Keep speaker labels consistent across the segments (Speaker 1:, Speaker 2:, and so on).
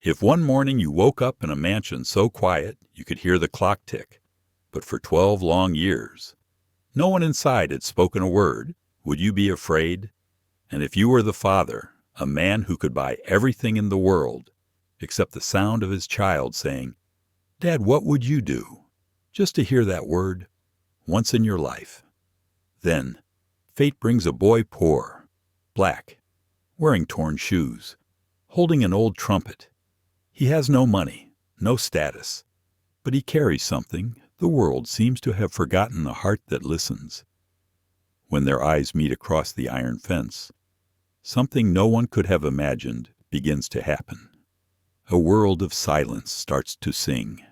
Speaker 1: If one morning you woke up in a mansion so quiet you could hear the clock tick, but for 12 long years, no one inside had spoken a word, would you be afraid? And if you were the father, a man who could buy everything in the world, except the sound of his child saying, "Dad, what would you do?" Just to hear that word, once in your life. Then, fate brings a boy poor, black, wearing torn shoes, holding an old trumpet. He has no money, no status, but he carries something the world seems to have forgotten: the heart that listens. When their eyes meet across the iron fence, something no one could have imagined begins to happen. A world of silence starts to sing,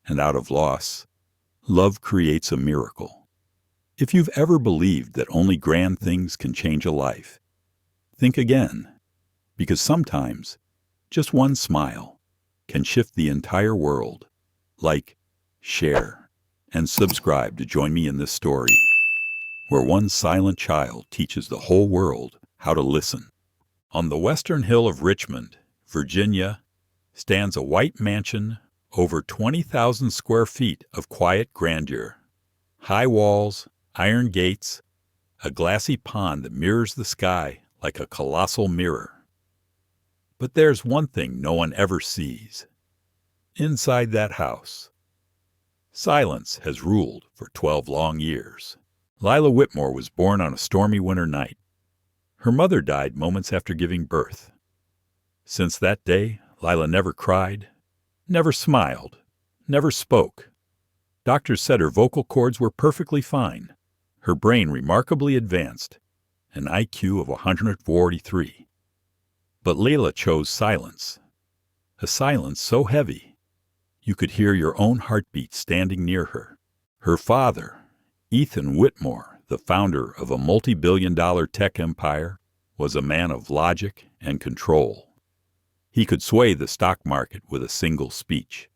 Speaker 1: and out of loss, love creates a miracle. If you've ever believed that only grand things can change a life, think again, because sometimes just one smile can shift the entire world. Like, share, and subscribe to join me in this story, where one silent child teaches the whole world how to listen. On the western hill of Richmond, Virginia, stands a white mansion over 20,000 square feet of quiet grandeur. High walls, iron gates, a glassy pond that mirrors the sky like a colossal mirror. But there's one thing no one ever sees. Inside that house, silence has ruled for 12 long years. Lila Whitmore was born on a stormy winter night. Her mother died moments after giving birth. Since that day, Lila never cried, never smiled, never spoke. Doctors said her vocal cords were perfectly fine, her brain remarkably advanced, an IQ of 143. But Lila chose silence, a silence so heavy you could hear your own heartbeat standing near her. Her father, Ethan Whitmore, the founder of a multi-billion-dollar tech empire, was a man of logic and control. He could sway the stock market with a single speech.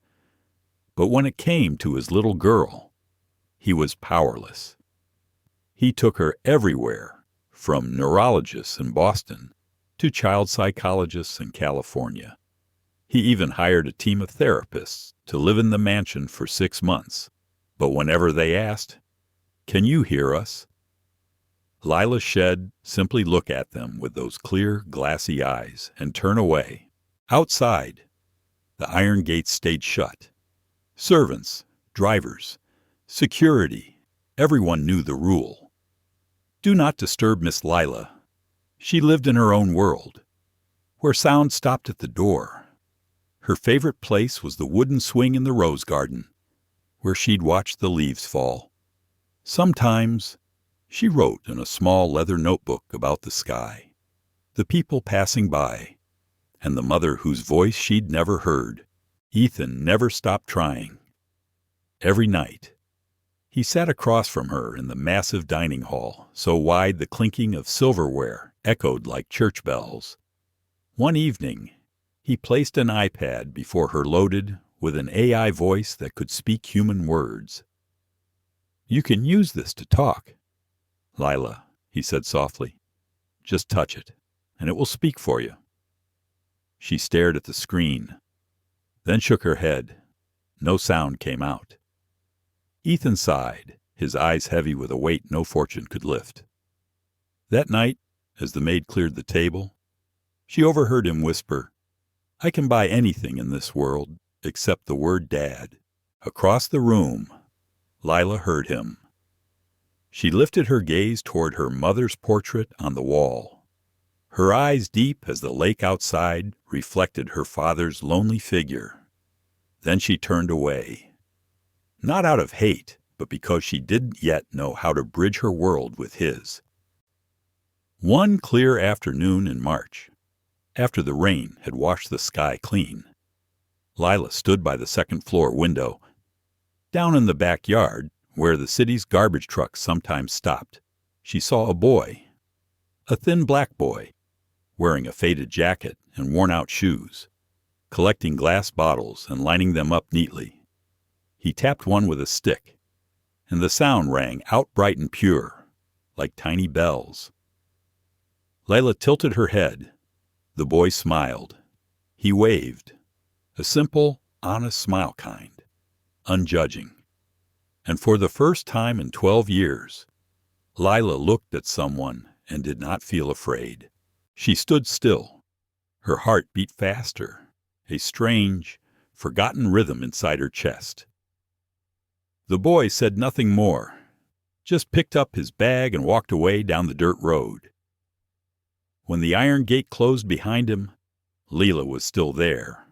Speaker 1: But when it came to his little girl, he was powerless. He took her everywhere, from neurologists in Boston to child psychologists in California. He even hired a team of therapists to live in the mansion for 6 months. But whenever they asked, "Can you hear us?" Lila Shed simply look at them with those clear, glassy eyes and turn away. Outside, the iron gates stayed shut. Servants, drivers, security, everyone knew the rule. Do not disturb Miss Lila. She lived in her own world, where sound stopped at the door. Her favorite place was the wooden swing in the rose garden, where she'd watch the leaves fall. Sometimes she wrote in a small leather notebook about the sky, the people passing by, and the mother whose voice she'd never heard. Ethan never stopped trying. Every night, he sat across from her in the massive dining hall, so wide the clinking of silverware echoed like church bells. One evening, he placed an iPad before her loaded with an AI voice that could speak human words. "You can use this to talk, Lila," he said softly. "Just touch it, and it will speak for you." She stared at the screen, then shook her head. No sound came out. Ethan sighed, his eyes heavy with a weight no fortune could lift. That night, as the maid cleared the table, she overheard him whisper, "I can buy anything in this world except the word Dad." Across the room, Lila heard him. She lifted her gaze toward her mother's portrait on the wall. Her eyes, deep as the lake outside, reflected her father's lonely figure. Then she turned away. Not out of hate, but because she didn't yet know how to bridge her world with his. One clear afternoon in March, after the rain had washed the sky clean, Lila stood by the second-floor window. Down in the backyard, where the city's garbage trucks sometimes stopped, she saw a boy, a thin black boy, wearing a faded jacket and worn-out shoes, collecting glass bottles and lining them up neatly. He tapped one with a stick, and the sound rang out bright and pure, like tiny bells. Lila tilted her head. The boy smiled. He waved, A simple, honest smile kind, unjudging. And for the first time in 12 years, Lila looked at someone and did not feel afraid. She stood still. Her heart beat faster, a strange, forgotten rhythm inside her chest. The boy said nothing more, just picked up his bag and walked away down the dirt road. When the iron gate closed behind him, Lila was still there,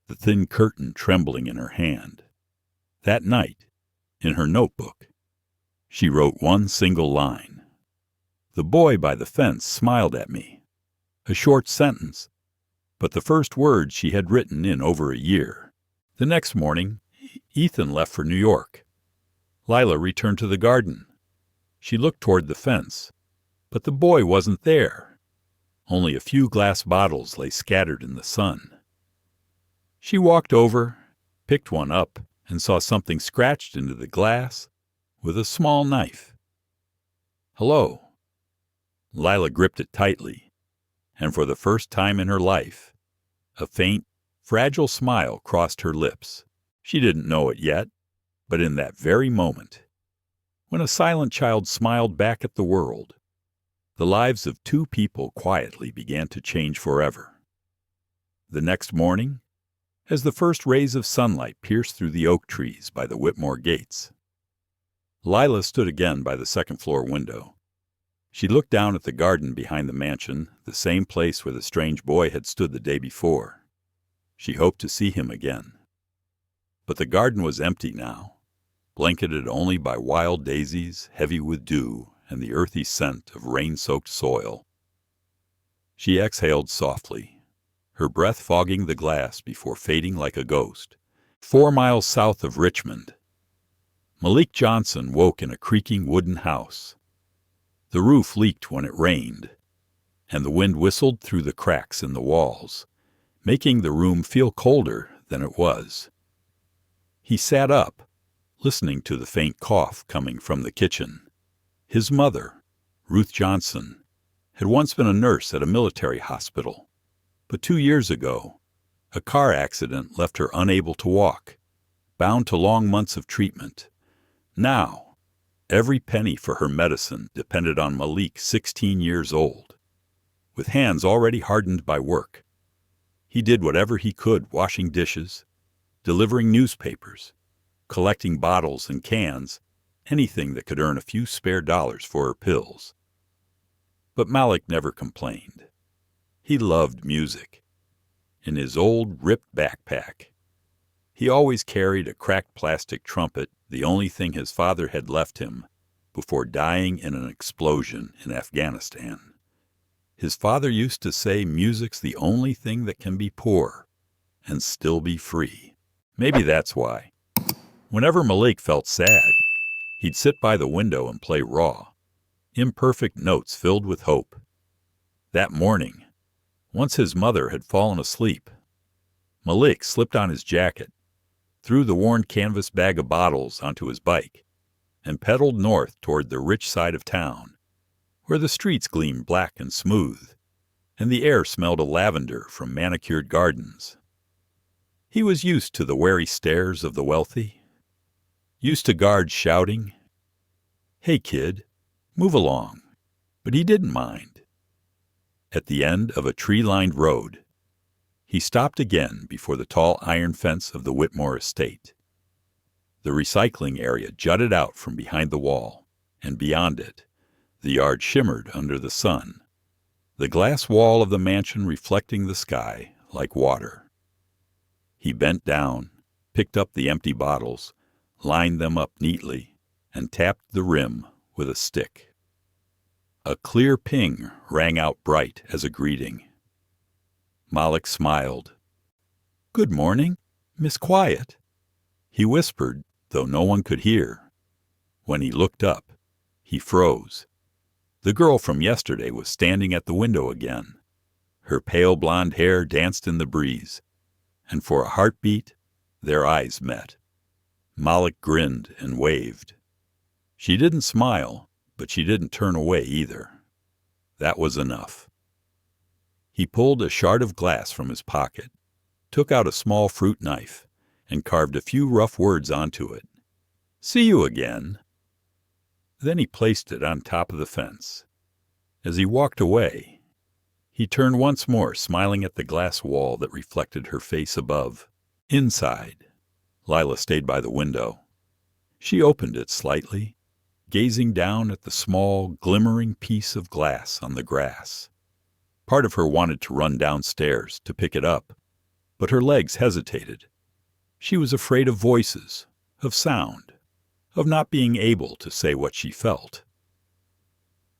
Speaker 1: the thin curtain trembling in her hand. That night, in her notebook, she wrote one single line. The boy by the fence smiled at me. A short sentence, but the first word she had written in over a year. The next morning, Ethan left for New York. Lila returned to the garden. She looked toward the fence, but the boy wasn't there. Only a few glass bottles lay scattered in the sun. She walked over, picked one up, and saw something scratched into the glass with a small knife. "Hello." Lila gripped it tightly, and for the first time in her life, a faint, fragile smile crossed her lips. She didn't know it yet, but in that very moment, when a silent child smiled back at the world, the lives of two people quietly began to change forever. The next morning, as the first rays of sunlight pierced through the oak trees by the Whitmore gates, Lila stood again by the second-floor window. She looked down at the garden behind the mansion, the same place where the strange boy had stood the day before. She hoped to see him again. But the garden was empty now, blanketed only by wild daisies heavy with dew and the earthy scent of rain-soaked soil. She exhaled softly, her breath fogging the glass before fading like a ghost. 4 miles south of Richmond, Malik Johnson woke in a creaking wooden house. The roof leaked when it rained, and the wind whistled through the cracks in the walls, making the room feel colder than it was. He sat up, listening to the faint cough coming from the kitchen. His mother, Ruth Johnson, had once been a nurse at a military hospital, but 2 years ago, a car accident left her unable to walk, bound to long months of treatment. Now, every penny for her medicine depended on Malik, 16 years old. With hands already hardened by work, he did whatever he could, washing dishes, delivering newspapers, collecting bottles and cans, anything that could earn a few spare dollars for her pills. But Malik never complained. He loved music. In his old, ripped backpack, he always carried a cracked plastic trumpet, the only thing his father had left him before dying in an explosion in Afghanistan. His father used to say music's the only thing that can be poor and still be free. Maybe that's why. Whenever Malik felt sad, he'd sit by the window and play raw, imperfect notes filled with hope. That morning, once his mother had fallen asleep, Malik slipped on his jacket, threw the worn canvas bag of bottles onto his bike, and pedaled north toward the rich side of town, where the streets gleamed black and smooth, and the air smelled of lavender from manicured gardens. He was used to the wary stares of the wealthy, used to guards shouting, "Hey kid, move along," but he didn't mind. At the end of a tree-lined road, he stopped again before the tall iron fence of the Whitmore estate. The recycling area jutted out from behind the wall, and beyond it, the yard shimmered under the sun, the glass wall of the mansion reflecting the sky like water. He bent down, picked up the empty bottles, lined them up neatly, and tapped the rim with a stick. A clear ping rang out bright as a greeting. Malik smiled. "Good morning, Miss Quiet," he whispered, though no one could hear. When he looked up, he froze. The girl from yesterday was standing at the window again. Her pale blonde hair danced in the breeze, and for a heartbeat, their eyes met. Malik grinned and waved. She didn't smile, but she didn't turn away either. That was enough. He pulled a shard of glass from his pocket, took out a small fruit knife, and carved a few rough words onto it. "See you again." Then he placed it on top of the fence. As he walked away, he turned once more, smiling at the glass wall that reflected her face above. Inside, Lila stayed by the window. She opened it slightly, gazing down at the small, glimmering piece of glass on the grass. Part of her wanted to run downstairs to pick it up, but her legs hesitated. She was afraid of voices, of sound, of not being able to say what she felt.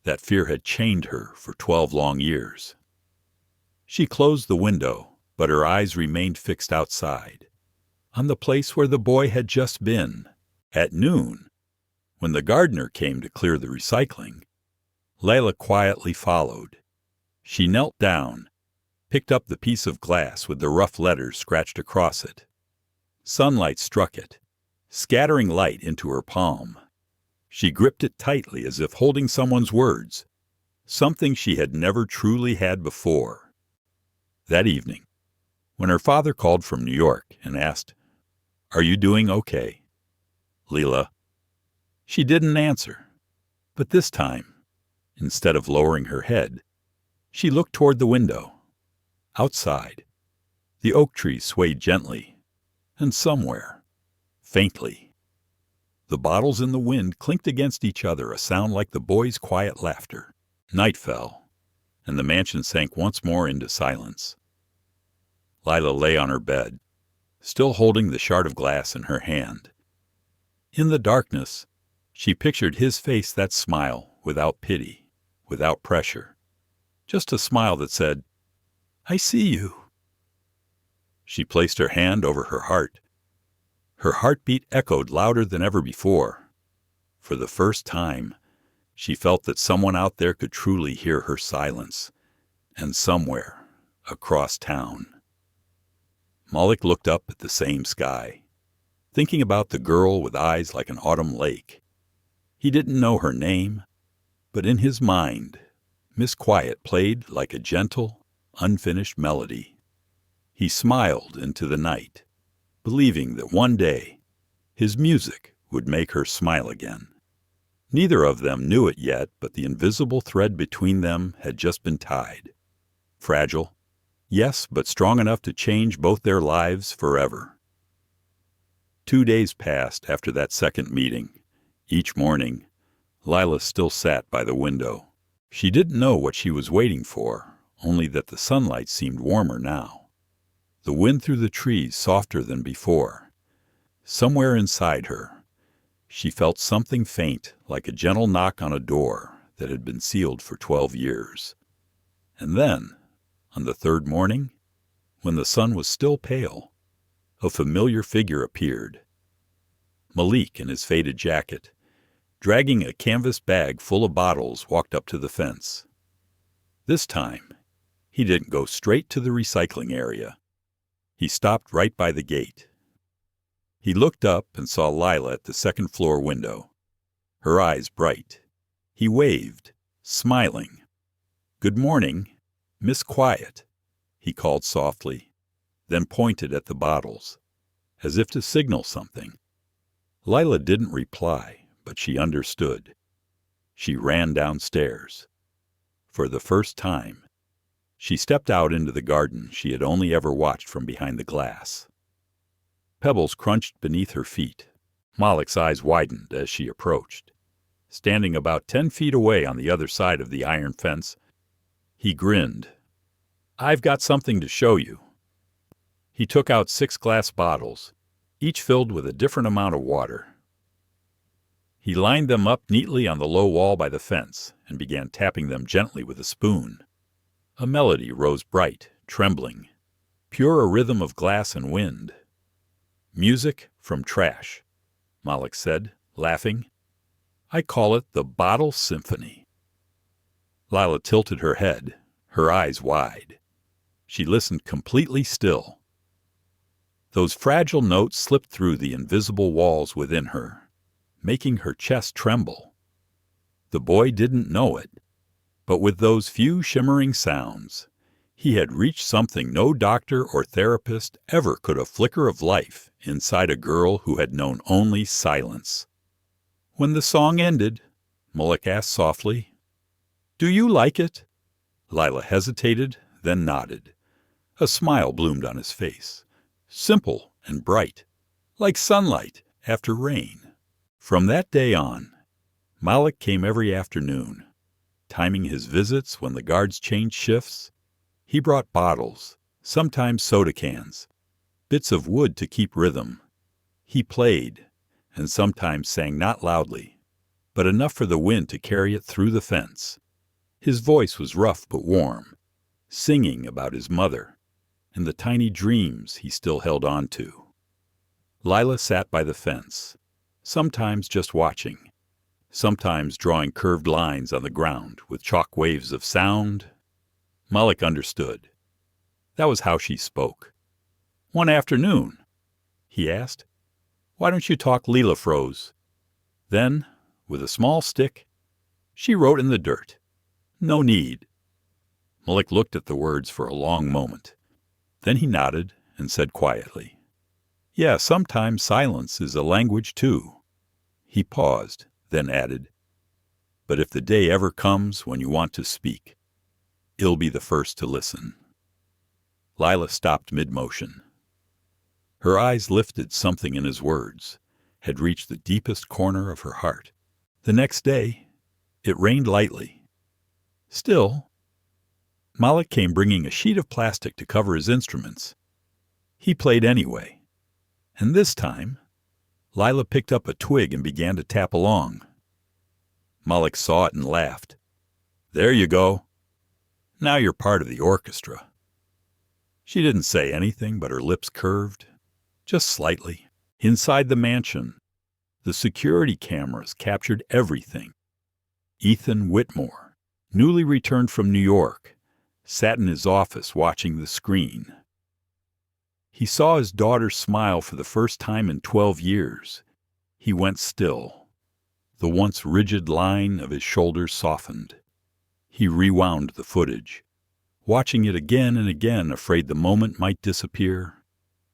Speaker 1: That fear had chained her for 12 long years. She closed the window, but her eyes remained fixed outside, on the place where the boy had just been. At noon, when the gardener came to clear the recycling, Lila quietly followed. She knelt down, picked up the piece of glass with the rough letters scratched across it. Sunlight struck it, scattering light into her palm. She gripped it tightly as if holding someone's words, something she had never truly had before. That evening, when her father called from New York and asked, "Are you doing okay, Lila?" She didn't answer, but this time, instead of lowering her head, she looked toward the window. Outside, the oak trees swayed gently, and somewhere, faintly, the bottles in the wind clinked against each other, a sound like the boy's quiet laughter. Night fell, and the mansion sank once more into silence. Lila lay on her bed, still holding the shard of glass in her hand. In the darkness, she pictured his face, that smile, without pity, without pressure. Just a smile that said, "I see you." She placed her hand over her heart. Her heartbeat echoed louder than ever before. For the first time, she felt that someone out there could truly hear her silence, and somewhere across town. Malik looked up at the same sky, thinking about the girl with eyes like an autumn lake. He didn't know her name, but in his mind, Miss Quiet played like a gentle, unfinished melody. He smiled into the night, believing that one day his music would make her smile again. Neither of them knew it yet, but the invisible thread between them had just been tied. Fragile, yes, but strong enough to change both their lives forever. 2 days passed after that second meeting. Each morning, Lila still sat by the window. She didn't know what she was waiting for, only that the sunlight seemed warmer now. The wind through the trees softer than before. Somewhere inside her, she felt something faint, like a gentle knock on a door that had been sealed for 12 years. And then, on the third morning, when the sun was still pale, a familiar figure appeared. Malik, in his faded jacket, dragging a canvas bag full of bottles, walked up to the fence. This time, he didn't go straight to the recycling area. He stopped right by the gate. He looked up and saw Lila at the second-floor window, her eyes bright. He waved, smiling. "Good morning, Miss Quiet," he called softly, then pointed at the bottles, as if to signal something. Lila didn't reply, but she understood. She ran downstairs. For the first time, she stepped out into the garden she had only ever watched from behind the glass. Pebbles crunched beneath her feet. Malik's eyes widened as she approached. Standing about 10 feet away on the other side of the iron fence, he grinned. "I've got something to show you." He took out 6 glass bottles, each filled with a different amount of water. He lined them up neatly on the low wall by the fence and began tapping them gently with a spoon. A melody rose bright, trembling, pure a rhythm of glass and wind. "Music from trash," Malik said, laughing. "I call it the Bottle Symphony." Lila tilted her head, her eyes wide. She listened completely still. Those fragile notes slipped through the invisible walls within her, making her chest tremble. The boy didn't know it, but with those few shimmering sounds, He had reached something no doctor or therapist ever could, a flicker of life inside a girl who had known only silence. When the song ended, Malik asked softly, "Do you like it?" Lila hesitated, then nodded. A smile bloomed on his face, simple and bright, like sunlight after rain. From that day on, Malik came every afternoon, timing his visits when the guards changed shifts. He brought bottles, sometimes soda cans, bits of wood to keep rhythm. He played, and sometimes sang not loudly, but enough for the wind to carry it through the fence. His voice was rough but warm, singing about his mother and the tiny dreams he still held on to. Lila sat by the fence, sometimes just watching, sometimes drawing curved lines on the ground with chalk waves of sound. Malik understood. That was how she spoke. "One afternoon," he asked, "why don't you talk Lila froze?" Then, with a small stick, she wrote in the dirt, "No need." Malik looked at the words for a long moment. Then he nodded and said quietly, "Yeah, sometimes silence is a language too." He paused, then added, "But if the day ever comes when you want to speak, I'll be the first to listen." Lila stopped mid-motion. Her eyes lifted. Something in his words had reached the deepest corner of her heart. The next day, it rained lightly. Still, Malik came bringing a sheet of plastic to cover his instruments. He played anyway. And this time, Lila picked up a twig and began to tap along. Malik saw it and laughed. "There you go. Now you're part of the orchestra." She didn't say anything, but her lips curved, just slightly. Inside the mansion, the security cameras captured everything. Ethan Whitmore, newly returned from New York, sat in his office watching the screen. He saw his daughter smile for the first time in 12 years. He went still. The once rigid line of his shoulders softened. He rewound the footage, watching it again and again, afraid the moment might disappear.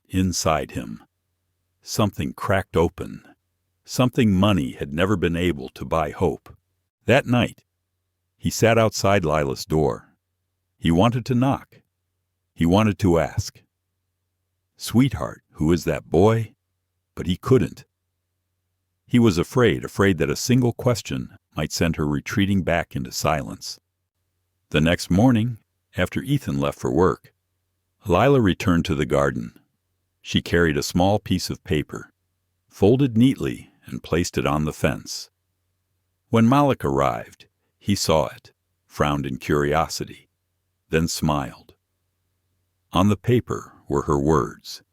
Speaker 1: Inside him, something cracked open, something money had never been able to buy hope. That night, he sat outside Lila's door. He wanted to knock. He wanted to ask, "Sweetheart, who is that boy?" But he couldn't. He was afraid that a single question might send her retreating back into silence. The next morning, after Ethan left for work, Lila returned to the garden. She carried a small piece of paper, folded neatly, and placed it on the fence. When Malik arrived, he saw it, frowned in curiosity, then smiled. On the paper were her words,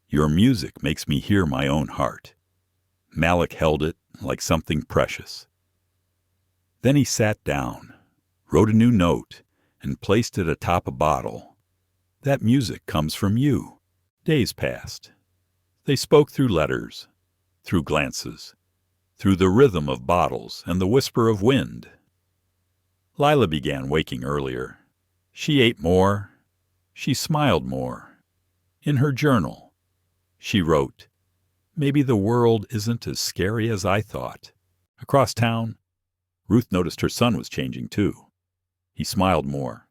Speaker 1: "Your music makes me hear my own heart." Malik held it like something precious. Then he sat down, wrote a new note, and placed it atop a bottle. "That music comes from you." Days passed. They spoke through letters, through glances, through the rhythm of bottles and the whisper of wind. Lila began waking earlier. She ate more. She smiled more. In her journal, she wrote, "Maybe the world isn't as scary as I thought." Across town, Ruth noticed her son was changing too. He smiled more,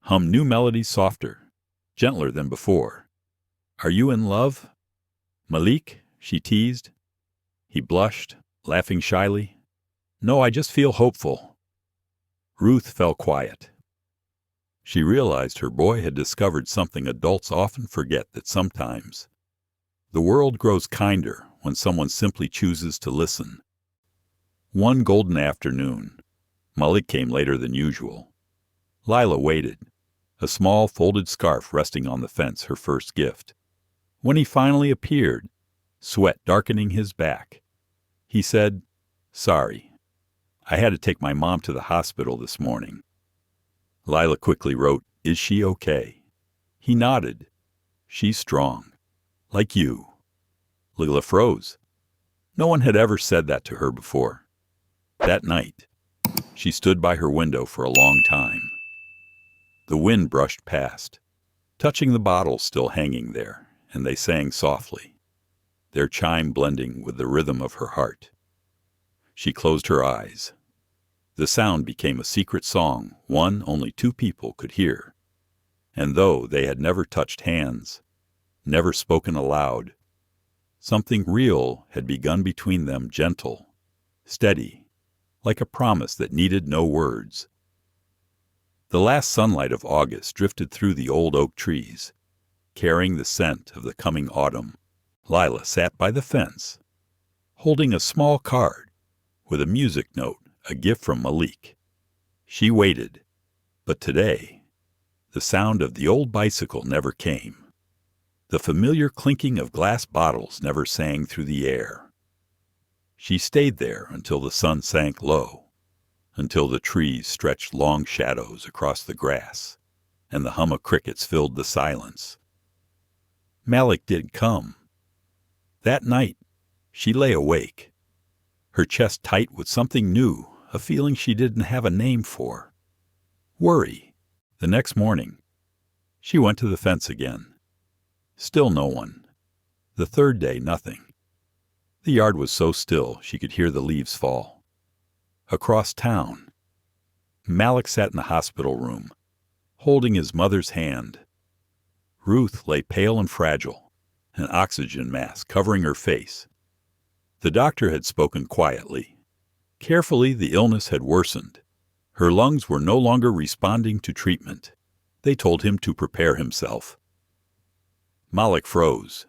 Speaker 1: hummed new melodies softer, gentler than before. "Are you in love, Malik?" she teased. He blushed, laughing shyly. "No, I just feel hopeful." Ruth fell quiet. She realized her boy had discovered something adults often forget, that sometimes the world grows kinder when someone simply chooses to listen. One golden afternoon, Malik came later than usual. Lila waited, a small folded scarf resting on the fence, her first gift. When he finally appeared, sweat darkening his back, he said, "Sorry, I had to take my mom to the hospital this morning." Lila quickly wrote, "Is she okay?" He nodded. "She's strong. Like you." Lila froze. No one had ever said that to her before. That night, she stood by her window for a long time. The wind brushed past, touching the bottles still hanging there, and they sang softly, their chime blending with the rhythm of her heart. She closed her eyes. The sound became a secret song, one only two people could hear. And though they had never touched hands, never spoken aloud, something real had begun between them, gentle, steady, like a promise that needed no words. The last sunlight of August drifted through the old oak trees, carrying the scent of the coming autumn. Lila sat by the fence, holding a small card with a music note, a gift from Malik. She waited, but today, the sound of the old bicycle never came. The familiar clinking of glass bottles never sang through the air. She stayed there until the sun sank low, until the trees stretched long shadows across the grass, and the hum of crickets filled the silence. Malik didn't come. That night, she lay awake, her chest tight with something new, a feeling she didn't have a name for. Worry. The next morning, she went to the fence again. Still no one. The third day, nothing. The yard was so still she could hear the leaves fall. Across town, Malik sat in the hospital room, holding his mother's hand. Ruth lay pale and fragile, an oxygen mask covering her face. The doctor had spoken quietly. Carefully, the illness had worsened. Her lungs were no longer responding to treatment. They told him to prepare himself. Malik froze.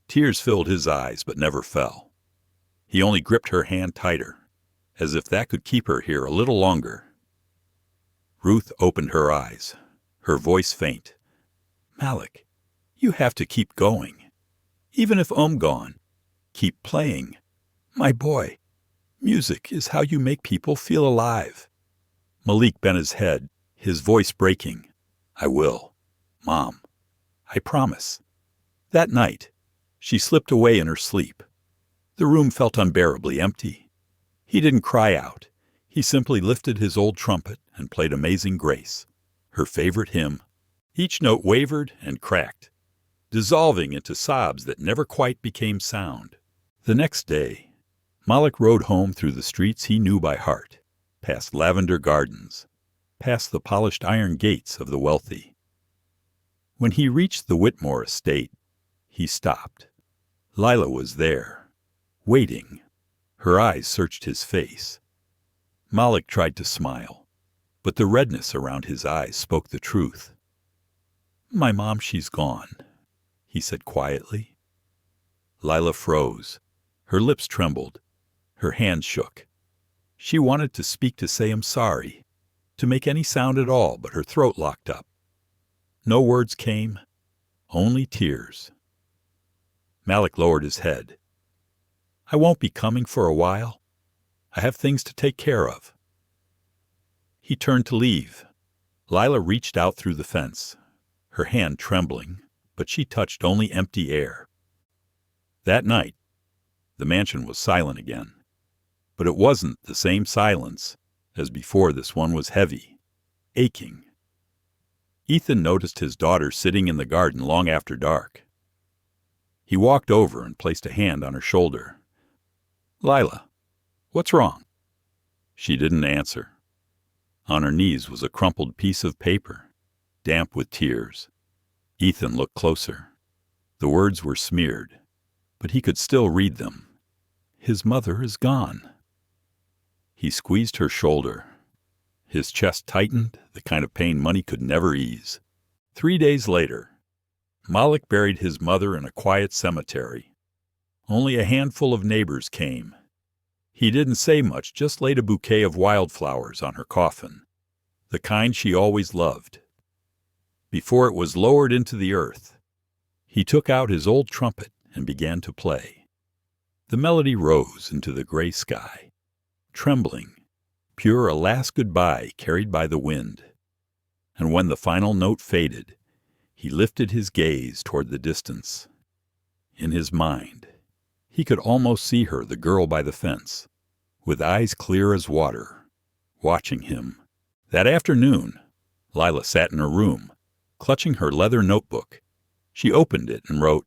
Speaker 1: Tears filled his eyes but never fell. He only gripped her hand tighter, as if that could keep her here a little longer. Ruth opened her eyes, her voice faint. "Malik, you have to keep going. Even if I'm gone, keep playing. My boy, music is how you make people feel alive." Malik bent his head, his voice breaking. "I will, Mom. I promise." That night, she slipped away in her sleep. The room felt unbearably empty. He didn't cry out. He simply lifted his old trumpet and played Amazing Grace, her favorite hymn. Each note wavered and cracked, dissolving into sobs that never quite became sound. The next day, Malik rode home through the streets he knew by heart, past lavender gardens, past the polished iron gates of the wealthy. When he reached the Whitmore estate, he stopped. Lila was there, waiting. Her eyes searched his face. Malik tried to smile, but the redness around his eyes spoke the truth. "My mom, she's gone," he said quietly. Lila froze. Her lips trembled. Her hands shook. She wanted to speak, to say "I'm sorry," to make any sound at all, but her throat locked up. No words came, only tears. Malik lowered his head. "I won't be coming for a while. I have things to take care of." He turned to leave. Lila reached out through the fence, her hand trembling, but she touched only empty air. That night, the mansion was silent again. But it wasn't the same silence as before. This one was heavy, aching. Ethan noticed his daughter sitting in the garden long after dark. He walked over and placed a hand on her shoulder. "Lila, what's wrong?" She didn't answer. On her knees was a crumpled piece of paper, damp with tears. Ethan looked closer. The words were smeared, but he could still read them. "His mother is gone." He squeezed her shoulder. His chest tightened, the kind of pain money could never ease. 3 days later, Malik buried his mother in a quiet cemetery. Only a handful of neighbors came. He didn't say much, just laid a bouquet of wildflowers on her coffin, the kind she always loved. Before it was lowered into the earth, he took out his old trumpet and began to play. The melody rose into the gray sky, trembling, pure, a last goodbye carried by the wind. And when the final note faded, he lifted his gaze toward the distance. In his mind, he could almost see her, the girl by the fence, with eyes clear as water, watching him. That afternoon, Lila sat in her room, clutching her leather notebook. She opened it and wrote,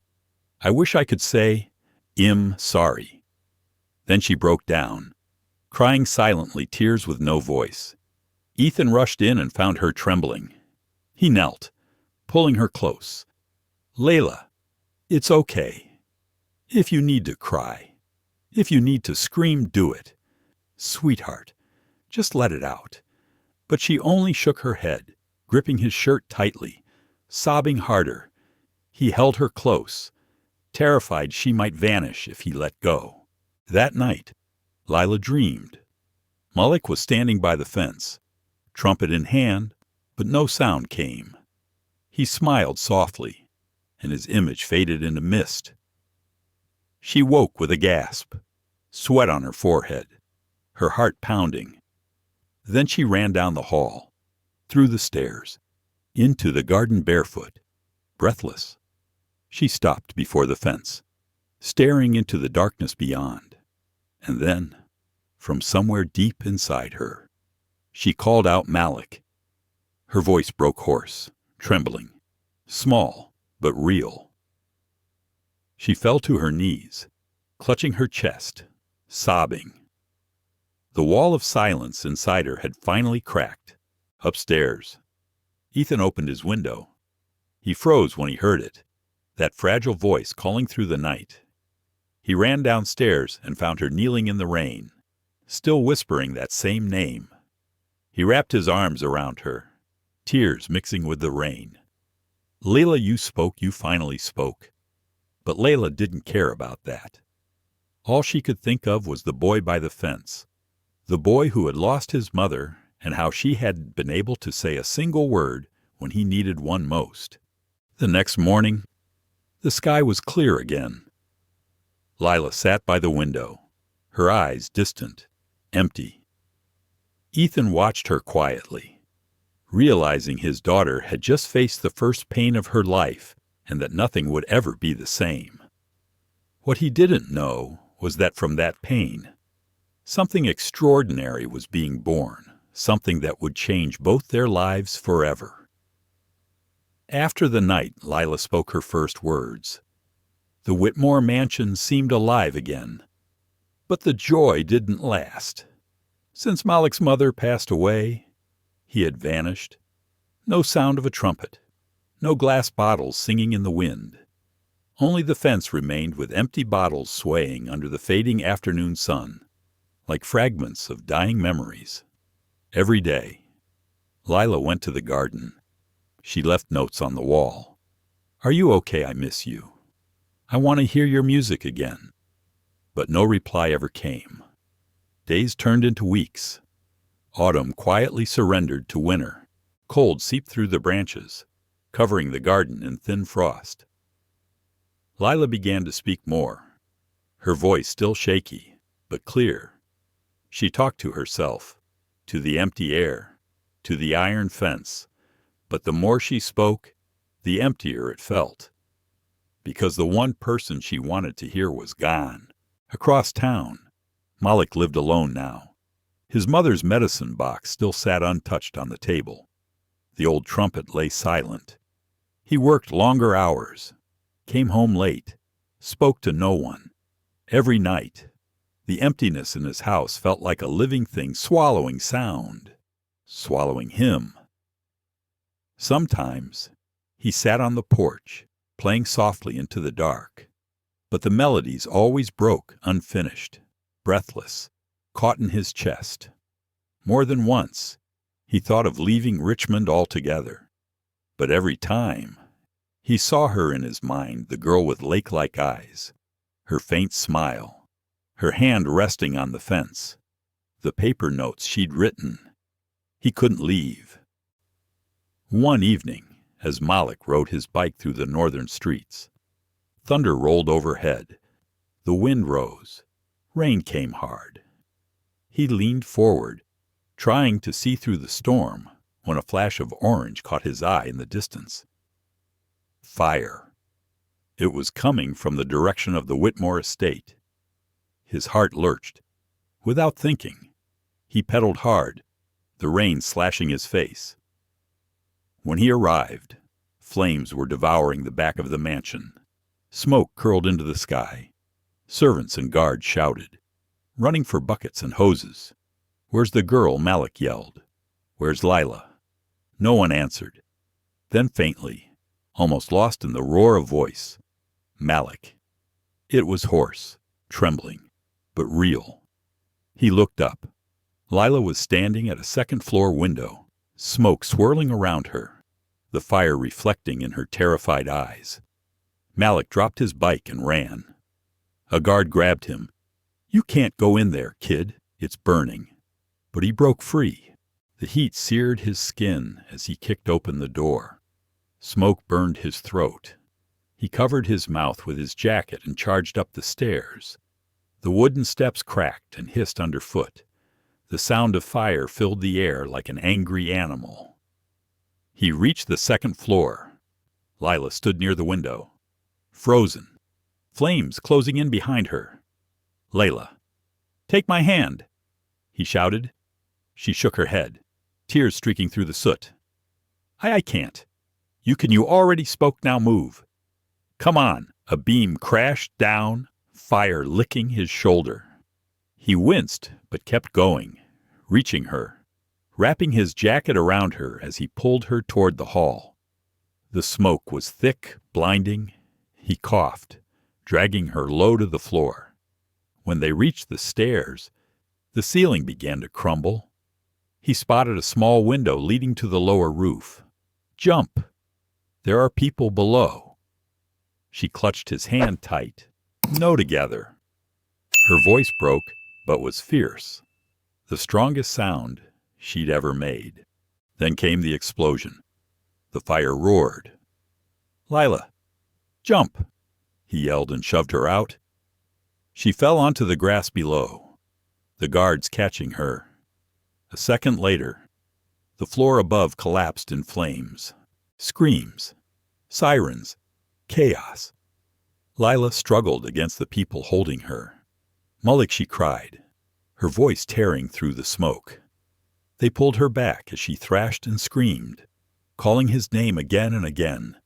Speaker 1: "I wish I could say, sorry." Then she broke down, crying silently, tears with no voice. Ethan rushed in and found her trembling. He knelt, pulling her close. "Layla, it's okay. If you need to cry, if you need to scream, do it. Sweetheart, just let it out." But she only shook her head, gripping his shirt tightly, sobbing harder. He held her close, terrified she might vanish if he let go. That night, Lila dreamed. Malik was standing by the fence, trumpet in hand, but no sound came. He smiled softly, and his image faded into mist. She woke with a gasp, sweat on her forehead, her heart pounding. Then she ran down the hall, through the stairs, into the garden barefoot, breathless. She stopped before the fence, staring into the darkness beyond. And then, from somewhere deep inside her, she called out Malik. Her voice broke hoarse, trembling, small but real. She fell to her knees, clutching her chest, sobbing. The wall of silence inside her had finally cracked. Upstairs, Ethan opened his window. He froze when he heard it, that fragile voice calling through the night. He ran downstairs and found her kneeling in the rain, still whispering that same name. He wrapped his arms around her, tears mixing with the rain. "Layla, you finally spoke." But Layla didn't care about that. All she could think of was the boy by the fence, the boy who had lost his mother, and how she hadn't been able to say a single word when he needed one most. The next morning, the sky was clear again. Lila sat by the window, her eyes distant, empty. Ethan watched her quietly, realizing his daughter had just faced the first pain of her life and that nothing would ever be the same. What he didn't know was that from that pain, something extraordinary was being born, something that would change both their lives forever. After the night Lila spoke her first words, the Whitmore mansion seemed alive again. But the joy didn't last. Since Malik's mother passed away, he had vanished. No sound of a trumpet, no glass bottles singing in the wind. Only the fence remained with empty bottles swaying under the fading afternoon sun, like fragments of dying memories. Every day, Lila went to the garden. She left notes on the wall. "Are you okay? I miss you. I want to hear your music again." But no reply ever came. Days turned into weeks. Autumn quietly surrendered to winter. Cold seeped through the branches, covering the garden in thin frost. Lila began to speak more, her voice still shaky, but clear. She talked to herself, to the empty air, to the iron fence, but the more she spoke, the emptier it felt. Because the one person she wanted to hear was gone. Across town, Malik lived alone now. His mother's medicine box still sat untouched on the table. The old trumpet lay silent. He worked longer hours, came home late, spoke to no one. Every night, the emptiness in his house felt like a living thing swallowing sound, swallowing him. Sometimes, he sat on the porch, playing softly into the dark. But the melodies always broke unfinished, breathless, caught in his chest. More than once, he thought of leaving Richmond altogether. But every time, he saw her in his mind, the girl with lake-like eyes, her faint smile, her hand resting on the fence, the paper notes she'd written. He couldn't leave. One evening, as Malik rode his bike through the northern streets, thunder rolled overhead. The wind rose. Rain came hard. He leaned forward, trying to see through the storm, when a flash of orange caught his eye in the distance. Fire. It was coming from the direction of the Whitmore estate. His heart lurched. Without thinking, he pedaled hard, the rain slashing his face. When he arrived, flames were devouring the back of the mansion. Smoke curled into the sky. Servants and guards shouted, running for buckets and hoses. "Where's the girl?" Malik yelled. "Where's Lila?" No one answered. Then faintly, almost lost in the roar of voice, "Malik." It was hoarse, trembling, but real. He looked up. Lila was standing at a second-floor window, smoke swirling around her, the fire reflecting in her terrified eyes. Malik dropped his bike and ran. A guard grabbed him. "You can't go in there, kid. It's burning." But he broke free. The heat seared his skin as he kicked open the door. Smoke burned his throat. He covered his mouth with his jacket and charged up the stairs. The wooden steps cracked and hissed underfoot. The sound of fire filled the air like an angry animal. He reached the second floor. Lila stood near the window, frozen, flames closing in behind her. "Layla, take my hand," he shouted. She shook her head, tears streaking through the soot. I can't. You already spoke, now move." "Come on." A beam crashed down, fire licking his shoulder. He winced, but kept going, reaching her, wrapping his jacket around her as he pulled her toward the hall. The smoke was thick, blinding. He coughed, dragging her low to the floor. When they reached the stairs, the ceiling began to crumble. He spotted a small window leading to the lower roof. "Jump! There are people below." She clutched his hand tight. "No together." Her voice broke, but was fierce. The strongest sound she'd ever made. Then came the explosion. The fire roared. "Lila, jump!" he yelled and shoved her out. She fell onto the grass below, the guards catching her. A second later, the floor above collapsed in flames. Screams, sirens, chaos. Lila struggled against the people holding her. "Malik," she cried, her voice tearing through the smoke. They pulled her back as she thrashed and screamed, calling his name again and again.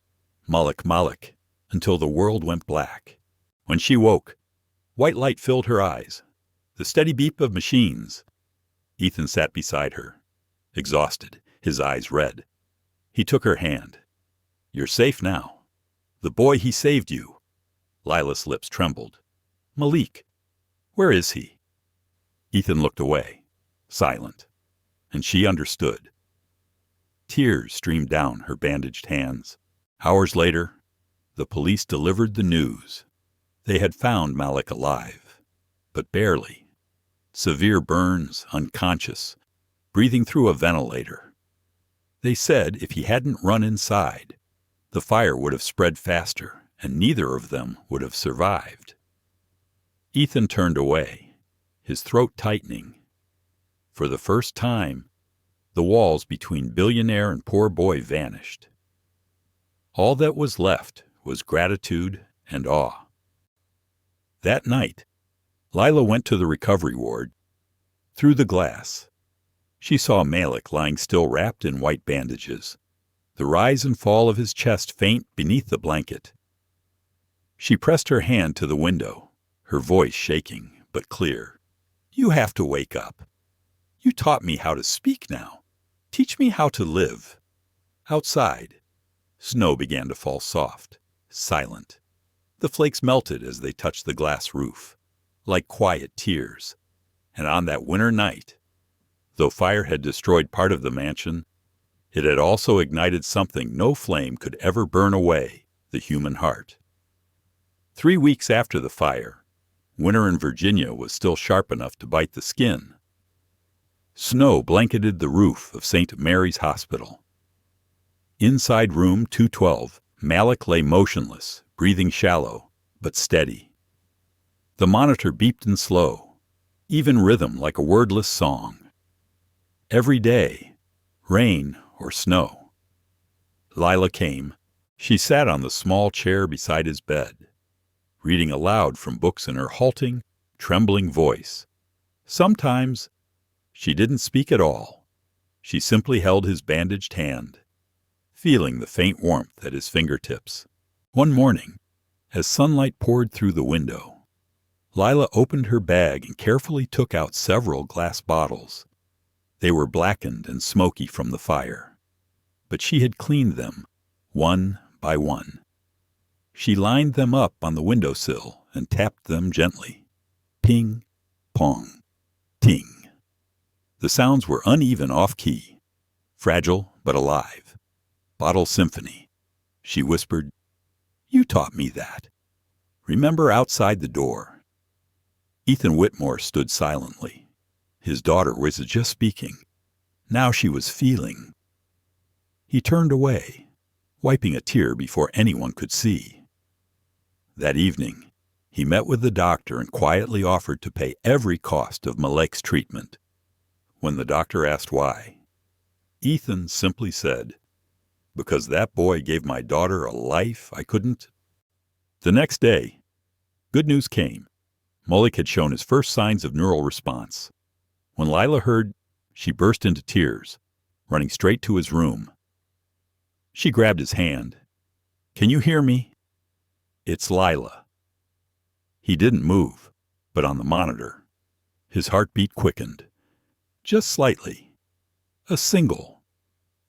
Speaker 1: "Malik, Malik," until the world went black. When she woke, white light filled her eyes, the steady beep of machines. Ethan sat beside her, exhausted, his eyes red. He took her hand. "You're safe now. The boy, he saved you." Lila's lips trembled. "Malik, where is he?" Ethan looked away, silent, and she understood. Tears streamed down her bandaged hands. Hours later, the police delivered the news. They had found Malik alive, but barely. Severe burns, unconscious, breathing through a ventilator. They said if he hadn't run inside, the fire would have spread faster, and neither of them would have survived. Ethan turned away, his throat tightening. For the first time, the walls between billionaire and poor boy vanished. All that was left was gratitude and awe. That night, Lila went to the recovery ward. Through the glass, she saw Malik lying still wrapped in white bandages, the rise and fall of his chest faint beneath the blanket. She pressed her hand to the window, her voice shaking but clear. "You have to wake up. You taught me how to speak now. Teach me how to live." Outside, snow began to fall soft, silent. The flakes melted as they touched the glass roof, like quiet tears. And on that winter night, though fire had destroyed part of the mansion, it had also ignited something no flame could ever burn away, the human heart. 3 weeks after the fire, winter in Virginia was still sharp enough to bite the skin. Snow blanketed the roof of St. Mary's Hospital. Inside room 212, Malik lay motionless, breathing shallow, but steady. The monitor beeped in slow, even rhythm like a wordless song. Every day, rain or snow. Lila came. She sat on the small chair beside his bed, reading aloud from books in her halting, trembling voice. Sometimes she didn't speak at all. She simply held his bandaged hand, feeling the faint warmth at his fingertips. One morning, as sunlight poured through the window, Lila opened her bag and carefully took out several glass bottles. They were blackened and smoky from the fire, but she had cleaned them, one by one. She lined them up on the windowsill and tapped them gently. Ping, pong, ting. The sounds were uneven off-key, fragile but alive. Bottle symphony, she whispered. You taught me that. Remember outside the door. Ethan Whitmore stood silently. His daughter was just speaking. Now she was feeling. He turned away, wiping a tear before anyone could see. That evening, he met with the doctor and quietly offered to pay every cost of Malik's treatment. When the doctor asked why, Ethan simply said, "Because that boy gave my daughter a life I couldn't." The next day, good news came. Malik had shown his first signs of neural response. When Lila heard, she burst into tears, running straight to his room. She grabbed his hand. "Can you hear me?" "It's Lila." He didn't move, but on the monitor, his heartbeat quickened. Just slightly. A single,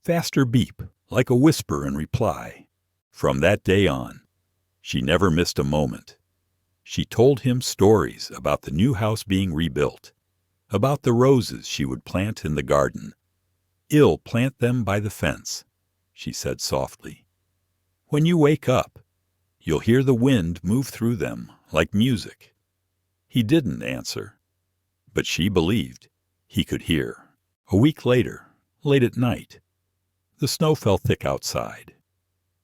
Speaker 1: faster beep, like a whisper in reply. From that day on, she never missed a moment. She told him stories about the new house being rebuilt, about the roses she would plant in the garden. "I'll plant them by the fence," she said softly. "When you wake up, you'll hear the wind move through them like music." He didn't answer, but she believed he could hear. A week later, late at night, the snow fell thick outside.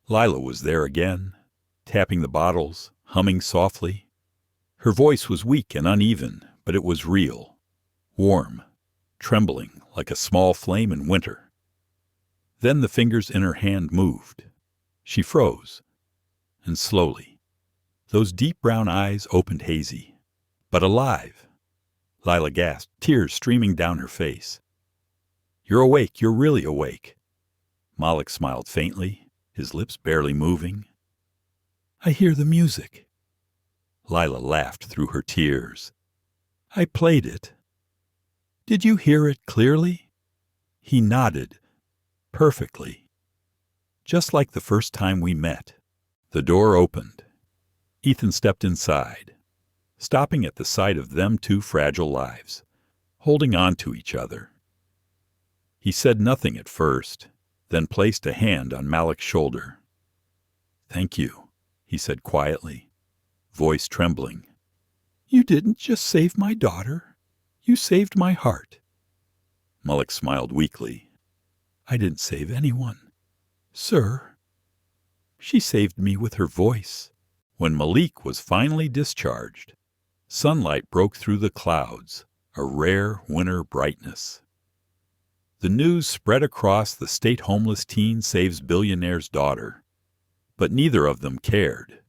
Speaker 1: Lila was there again, tapping the bottles, humming softly. Her voice was weak and uneven, but it was real, warm, trembling like a small flame in winter. Then the fingers in her hand moved. She froze, and slowly, those deep brown eyes opened hazy, but alive. Lila gasped, tears streaming down her face. "You're awake, you're really awake." Malik smiled faintly, his lips barely moving. "I hear the music." Lila laughed through her tears. "I played it." "Did you hear it clearly?" He nodded, perfectly. "Just like the first time we met." The door opened. Ethan stepped inside, stopping at the sight of them two fragile lives, holding on to each other. He said nothing at first, then placed a hand on Malik's shoulder. "Thank you," he said quietly, voice trembling. "You didn't just save my daughter. You saved my heart." Malik smiled weakly. "I didn't save anyone, sir." She saved me with her voice. When Malik was finally discharged, sunlight broke through the clouds, a rare winter brightness. The news spread across the state homeless teen saves billionaire's daughter. But neither of them cared.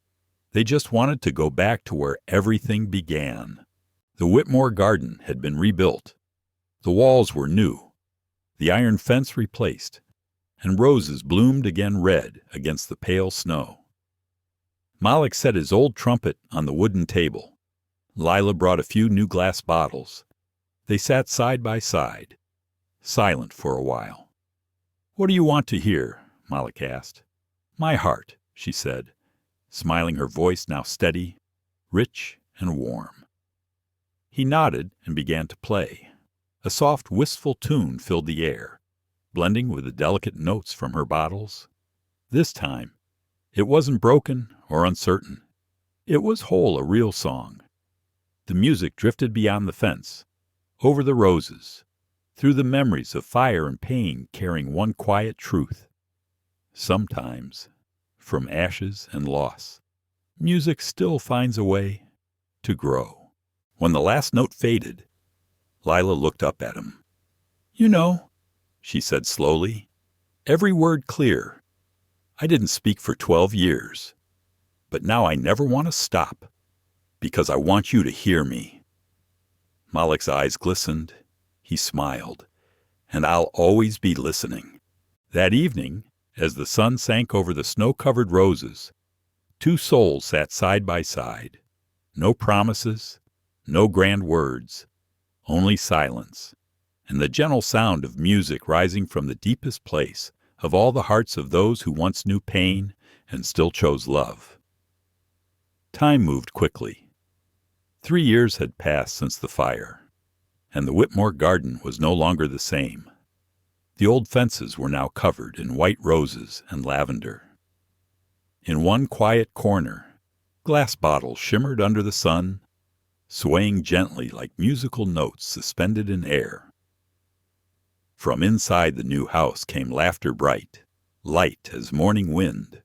Speaker 1: They just wanted to go back to where everything began. The Whitmore garden had been rebuilt. The walls were new, the iron fence replaced, and roses bloomed again red against the pale snow. Malik set his old trumpet on the wooden table. Lila brought a few new glass bottles. They sat side by side, silent for a while. "What do you want to hear?" Malik asked. "My heart," she said, smiling, her voice now steady, rich and warm. He nodded and began to play. A soft, wistful tune filled the air, blending with the delicate notes from her bottles. This time, it wasn't broken or uncertain. It was whole, a real song. The music drifted beyond the fence, over the roses, through the memories of fire and pain, carrying one quiet truth. Sometimes, from ashes and loss, music still finds a way to grow. When the last note faded, Lila looked up at him. "You know," she said slowly, every word clear, "I didn't speak for 12 years, but now I never want to stop, because I want you to hear me." Malik's eyes glistened. He smiled. "And I'll always be listening." That evening, As the sun sank over the snow-covered roses, two souls sat side by side. No promises, no grand words, only silence, and the gentle sound of music rising from the deepest place of all the hearts of those who once knew pain and still chose love. Time moved quickly. 3 years had passed since the fire, and the Whitmore garden was no longer the same. The old fences were now covered in white roses and lavender. In one quiet corner, glass bottles shimmered under the sun, swaying gently like musical notes suspended in air. From inside the new house came laughter bright, light as morning wind,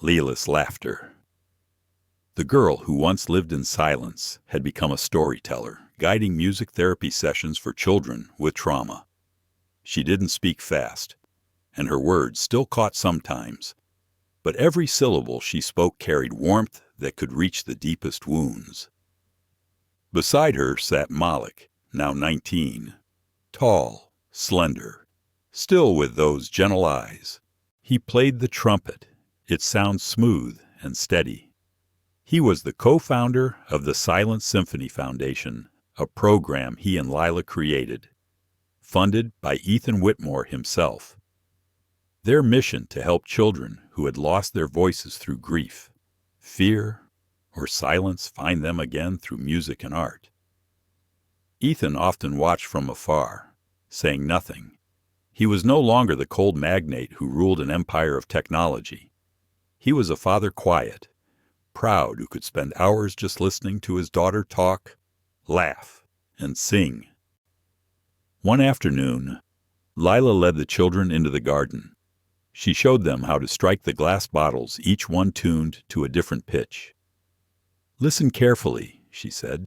Speaker 1: Lila's laughter. The girl who once lived in silence had become a storyteller, guiding music therapy sessions for children with trauma. She didn't speak fast, and her words still caught sometimes, but every syllable she spoke carried warmth that could reach the deepest wounds. Beside her sat Malik, now 19, tall, slender, still with those gentle eyes. He played the trumpet, its sound smooth and steady. He was the co-founder of the Silent Symphony Foundation, a program he and Lila created, funded by Ethan Whitmore himself. Their mission to help children who had lost their voices through grief, fear, or silence find them again through music and art. Ethan often watched from afar, saying nothing. He was no longer the cold magnate who ruled an empire of technology. He was a father quiet, proud, who could spend hours just listening to his daughter talk, laugh, and sing. One afternoon, Lila led the children into the garden. She showed them how to strike the glass bottles, each one tuned to a different pitch. "Listen carefully," she said.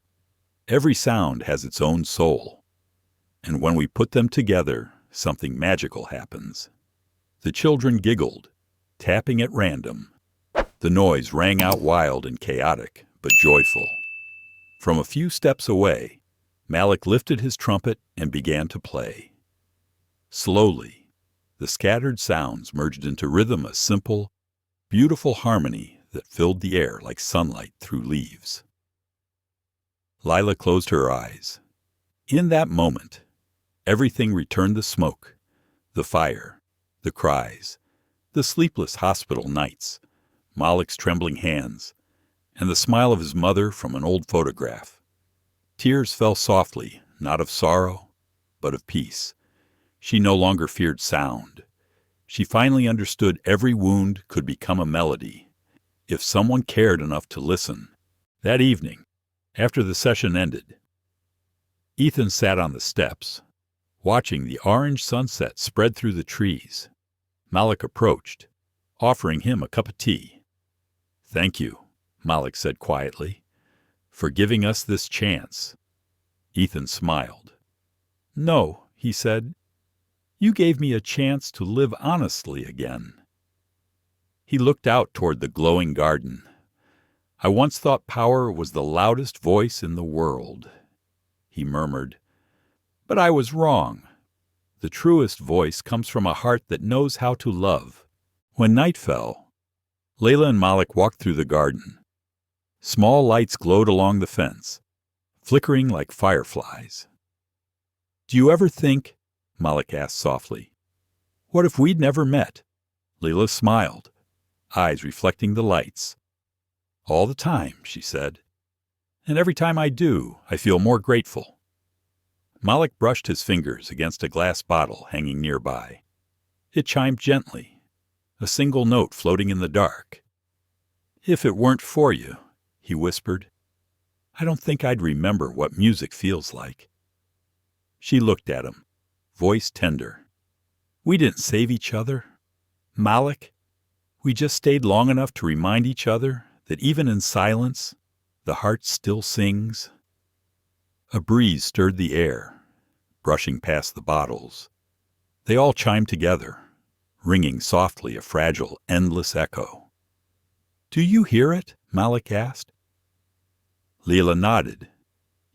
Speaker 1: "Every sound has its own soul. And when we put them together, something magical happens." The children giggled, tapping at random. The noise rang out wild and chaotic, but joyful. From a few steps away, Malik lifted his trumpet and began to play. Slowly, the scattered sounds merged into rhythm, a simple, beautiful harmony that filled the air like sunlight through leaves. Lila closed her eyes. In that moment, everything returned: the smoke, the fire, the cries, the sleepless hospital nights, Malik's trembling hands, and the smile of his mother from an old photograph. Tears fell softly, not of sorrow, but of peace. She no longer feared sound. She finally understood every wound could become a melody, if someone cared enough to listen. That evening, after the session ended, Ethan sat on the steps, watching the orange sunset spread through the trees. Malik approached, offering him a cup of tea. "Thank you," Malik said quietly, "for giving us this chance." Ethan smiled. "No," he said, "you gave me a chance to live honestly again." He looked out toward the glowing garden. "I once thought power was the loudest voice in the world," he murmured, "but I was wrong. The truest voice comes from a heart that knows how to love." When night fell, Lila and Malik walked through the garden. Small lights glowed along the fence, flickering like fireflies. "Do you ever think," Malik asked softly, "what if we'd never met?" Lila smiled, eyes reflecting the lights. "All the time," she said. "And every time I do, I feel more grateful." Malik brushed his fingers against a glass bottle hanging nearby. It chimed gently, a single note floating in the dark. "If it weren't for you," he whispered, "I don't think I'd remember what music feels like." She looked at him, voice tender. "We didn't save each other, Malik. We just stayed long enough to remind each other that even in silence, the heart still sings." A breeze stirred the air, brushing past the bottles. They all chimed together, ringing softly, a fragile, endless echo. "Do you hear it?" Malik asked. Lila nodded.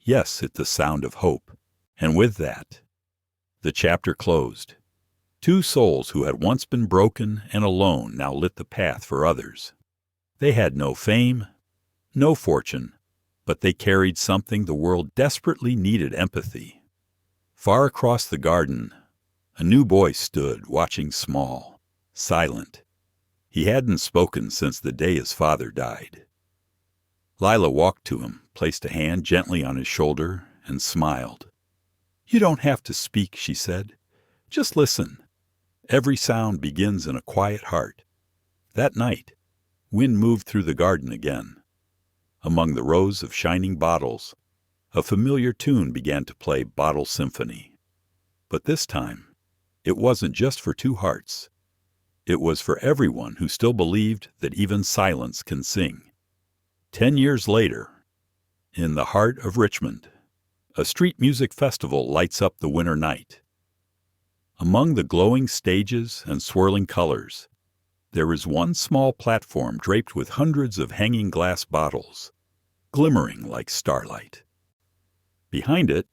Speaker 1: Yes, it's the sound of hope. And with that, the chapter closed. Two souls who had once been broken and alone now lit the path for others. They had no fame, no fortune, but they carried something the world desperately needed: empathy. Far across the garden, a new boy stood, watching, small, silent. He hadn't spoken since the day his father died. Lila walked to him, placed a hand gently on his shoulder, and smiled. "You don't have to speak," she said. "Just listen. Every sound begins in a quiet heart." That night, wind moved through the garden again. Among the rows of shining bottles, a familiar tune began to play, Bottle Symphony. But this time, it wasn't just for two hearts. It was for everyone who still believed that even silence can sing. 10 years later, in the heart of Richmond, a street music festival lights up the winter night. Among the glowing stages and swirling colors, there is one small platform draped with hundreds of hanging glass bottles, glimmering like starlight. Behind it,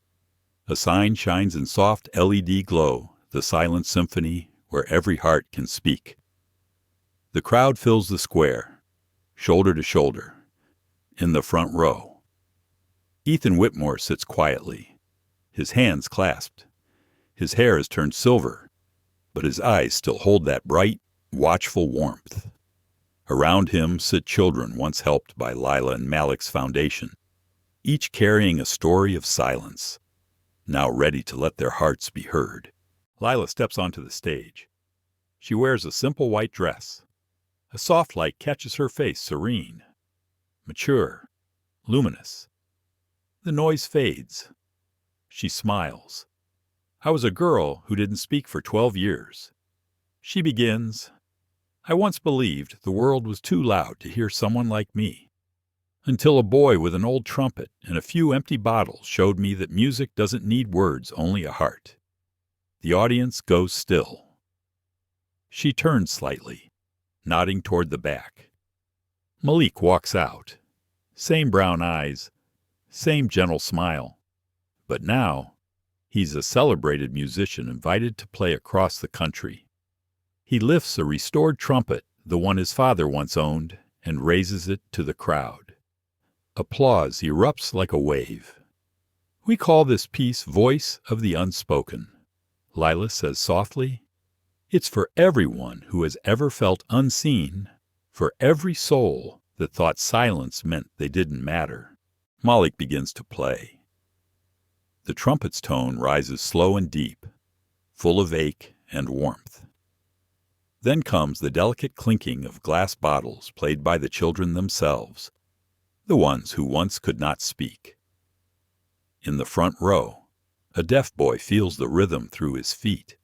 Speaker 1: a sign shines in soft LED glow, the silent symphony where every heart can speak. The crowd fills the square, shoulder to shoulder, in the front row. Ethan Whitmore sits quietly, his hands clasped. His hair has turned silver, but his eyes still hold that bright, watchful warmth. Around him sit children once helped by Lila and Malik's foundation, each carrying a story of silence, now ready to let their hearts be heard. Lila steps onto the stage. She wears a simple white dress. A soft light catches her face, serene, mature, luminous. The noise fades. She smiles. "I was a girl who didn't speak for 12 years. She begins, "I once believed the world was too loud to hear someone like me, until a boy with an old trumpet and a few empty bottles showed me that music doesn't need words, only a heart." The audience goes still. She turns slightly, nodding toward the back. Malik walks out. Same brown eyes, same gentle smile. But now, he's a celebrated musician invited to play across the country. He lifts a restored trumpet, the one his father once owned, and raises it to the crowd. Applause erupts like a wave. "We call this piece Voice of the Unspoken," Lila says softly. "It's for everyone who has ever felt unseen, for every soul that thought silence meant they didn't matter." Malik begins to play. The trumpet's tone rises slow and deep, full of ache and warmth. Then comes the delicate clinking of glass bottles played by the children themselves, the ones who once could not speak. In the front row, a deaf boy feels the rhythm through his feet.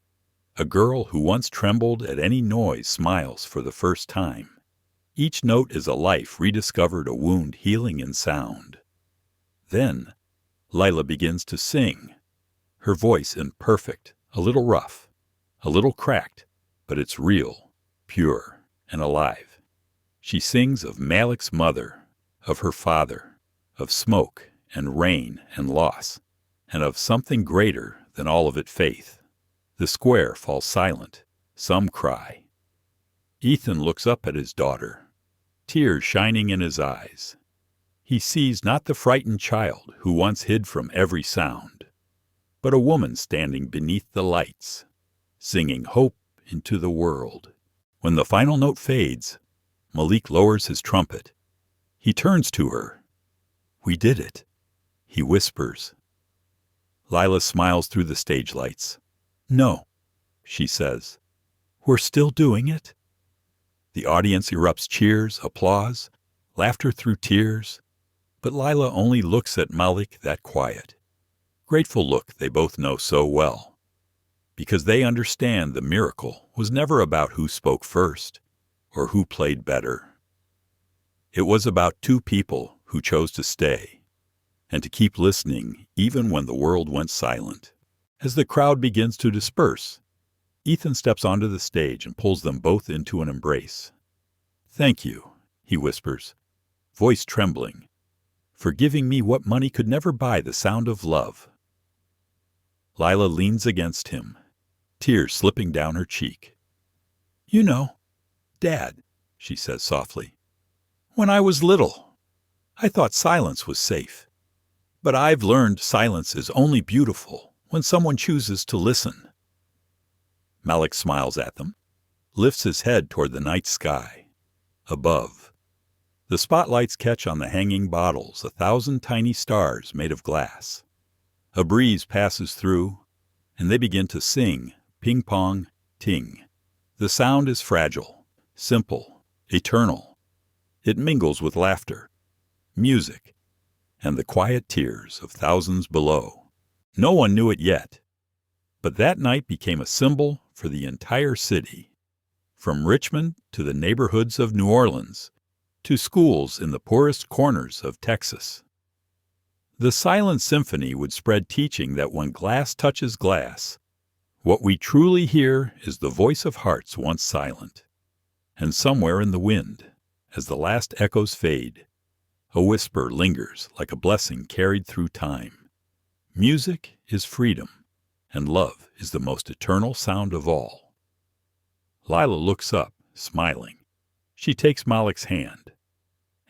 Speaker 1: A girl who once trembled at any noise smiles for the first time. Each note is a life rediscovered, a wound healing in sound. Then, Lila begins to sing, her voice imperfect, a little rough, a little cracked, but it's real, pure, and alive. She sings of Malik's mother, of her father, of smoke and rain and loss, and of something greater than all of it, faith. The square falls silent. Some cry. Ethan looks up at his daughter, tears shining in his eyes. He sees not the frightened child who once hid from every sound, but a woman standing beneath the lights, singing hope into the world. When the final note fades, Malik lowers his trumpet. He turns to her. "We did it," he whispers. Lila smiles through the stage lights. "No," she says. "We're still doing it." The audience erupts cheers, applause, laughter through tears. But Lila only looks at Malik, that quiet, grateful look they both know so well, because they understand the miracle was never about who spoke first or who played better. It was about two people who chose to stay and to keep listening even when the world went silent. As the crowd begins to disperse, Ethan steps onto the stage and pulls them both into an embrace. "Thank you," he whispers, voice trembling, "for giving me what money could never buy, the sound of love." Lila leans against him, tears slipping down her cheek. "You know, Dad," she says softly, "when I was little, I thought silence was safe. But I've learned silence is only beautiful when someone chooses to listen." Malik smiles at them, lifts his head toward the night sky. Above, the spotlights catch on the hanging bottles 1,000 tiny stars made of glass. A breeze passes through, and they begin to sing, ping-pong, ting. The sound is fragile, simple, eternal. It mingles with laughter, music, and the quiet tears of thousands below. No one knew it yet, but that night became a symbol for the entire city. From Richmond to the neighborhoods of New Orleans, to schools in the poorest corners of Texas. The silent symphony would spread teaching that when glass touches glass, what we truly hear is the voice of hearts once silent. And somewhere in the wind, as the last echoes fade, a whisper lingers like a blessing carried through time. Music is freedom, and love is the most eternal sound of all. Lila looks up, smiling. She takes Malik's hand,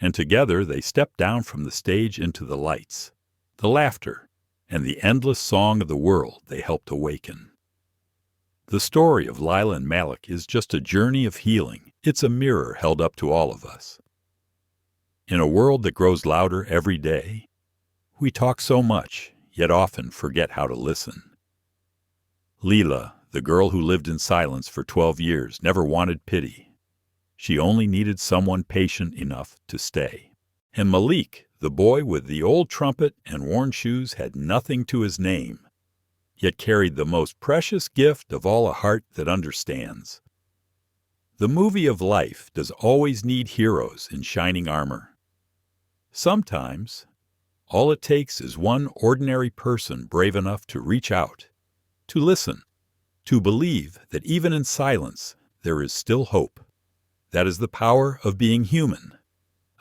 Speaker 1: and together they step down from the stage into the lights, the laughter, and the endless song of the world they helped awaken. The story of Lila and Malik is just a journey of healing. It's a mirror held up to all of us. In a world that grows louder every day, we talk so much, yet often forget how to listen. Lila, the girl who lived in silence for 12 years, never wanted pity. She only needed someone patient enough to stay. And Malik, the boy with the old trumpet and worn shoes, had nothing to his name, yet carried the most precious gift of all, a heart that understands. The movie of life does always need heroes in shining armor. Sometimes, all it takes is one ordinary person brave enough to reach out, to listen, to believe that even in silence there is still hope. That is the power of being human,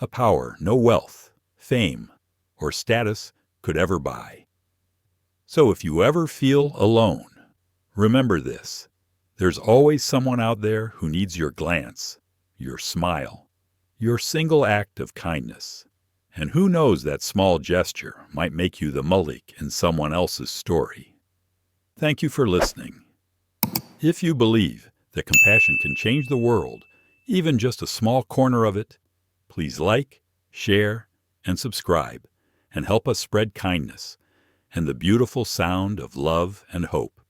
Speaker 1: a power no wealth, fame, or status could ever buy. So if you ever feel alone, remember this: there's always someone out there who needs your glance, your smile, your single act of kindness. And who knows, that small gesture might make you the Malik in someone else's story. Thank you for listening. If you believe that compassion can change the world, even just a small corner of it, please like, share, and subscribe, and help us spread kindness and the beautiful sound of love and hope.